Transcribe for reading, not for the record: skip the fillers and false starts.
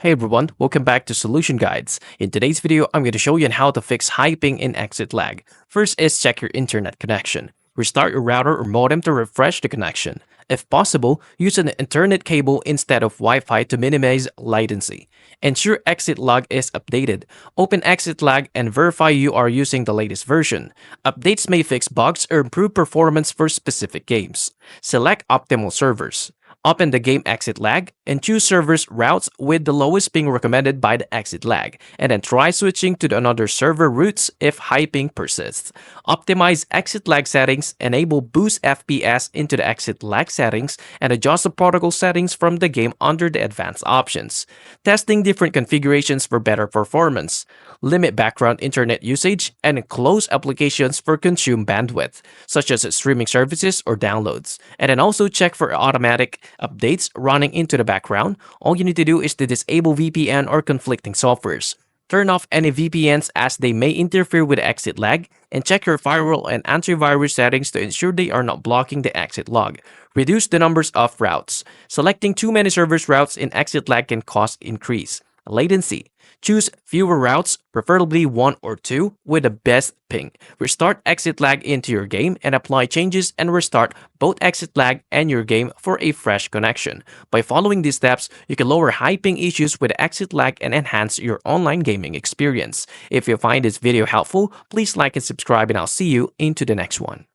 Hey everyone, welcome back to Solution Guides. In today's video, I'm going to show you on how to fix high ping in Exitlag. First is check your internet connection. Restart your router or modem to refresh the connection. If possible, use an Ethernet cable instead of Wi-Fi to minimize latency. Ensure Exitlag is updated. Open Exitlag and verify you are using the latest version. Updates may fix bugs or improve performance for specific games. Select optimal servers. Open the game Exitlag and choose servers routes with the lowest ping recommended by the Exitlag, and then try switching to another server routes if high ping persists. Optimize Exitlag settings, enable boost FPS into the Exitlag settings, and adjust the protocol settings from the game under the advanced options. Testing different configurations for better performance. Limit background internet usage and close applications for consumed bandwidth, such as streaming services or downloads. And then also check for automatic updates running into the background. All you need to do is to disable VPN or conflicting softwares. Turn off any VPNs as they may interfere with Exitlag, and check your firewall and antivirus settings to ensure they are not blocking the Exitlag. Reduce the numbers of routes. Selecting too many service routes in Exitlag can cause increase. Latency. Choose fewer routes, preferably 1 or 2, with the best ping. Restart Exitlag into your game and apply changes and restart both Exitlag and your game for a fresh connection. By following these steps, you can lower high ping issues with Exitlag and enhance your online gaming experience. If you find this video helpful, please like and subscribe, and I'll see you into the next one.